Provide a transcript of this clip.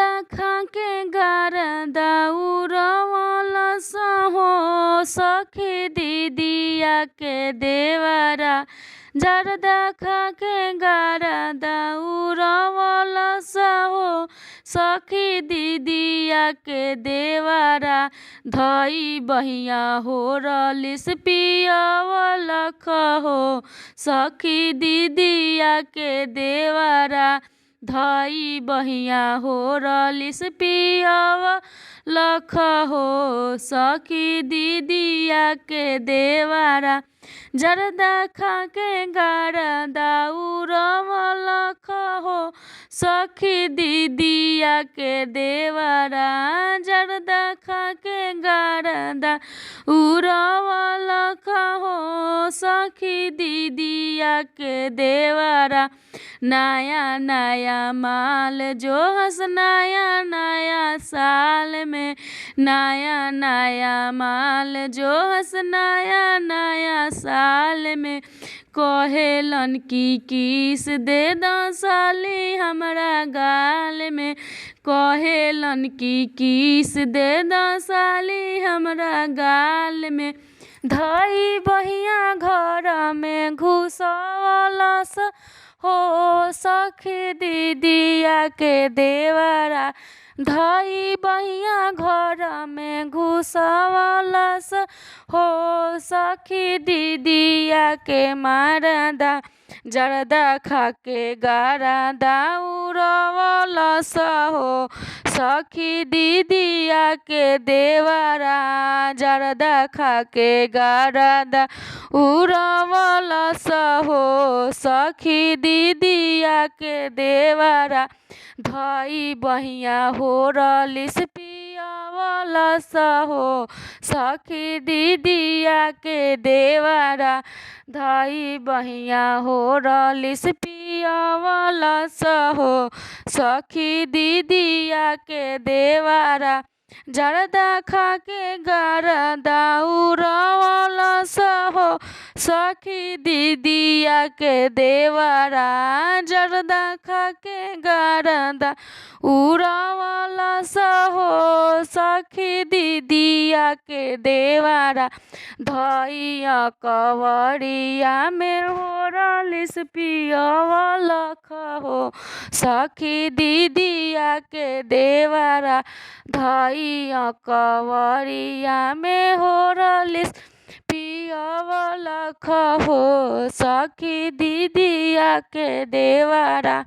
जरदा खाके गारदा उड़वलस हो सखी दीदिया के देवरा। जरदा खाके गारदा उड़वलस हो सखी दीदिया के देवरा। धई बहिया हो रलिस पियवलख हो सखी दीदिया के देवरा। धई बहिया हो रलिस पियवलख हो सखी दीदिया के देवरा। जरदा खाके गारदा उड़वलख हो सखी दीदिया के देवरा। जरदा खाके गारदा उड़वलख हो सखी दीदिया के देवरा। नया नया माल जो हंस नया नया साल में। नया नया माल जो हंस नया नया साल में। कहेलन की किस दे दो साली हमरा गाल में। कहेलन की किस दे दो साली हमरा गाल में। धई बहिया घर में घुसवलस हो सखी दीदिया के देवरा। धई बहिया घर में घुसवलस हो सखी दीदिया के मरदा। जरदा खाके गारदा उड़वलस हो सखी दीदिया के देवरा। जरदा खाके गारदा उड़वलस हो सखी दीदिया के देवरा। धई बहिया हो रलिस पियवलस हो सखी दीदिया के देवरा। धई बहिया हो रलिस पियवलस हो सखी दीदिया के देवरा। जरदा खाके गारदा उड़वलस हो सखी दीदिया के देवरा। जरदा खाके गारदा उड़वलस हो सखी दीदिया के देवरा। धई कवरिया में हो रलिस पियवलख हो सखी दीदिया के देवरा। धई कवरिया में हो रलिस पियवलख हो सखी दीदिया के देवरा।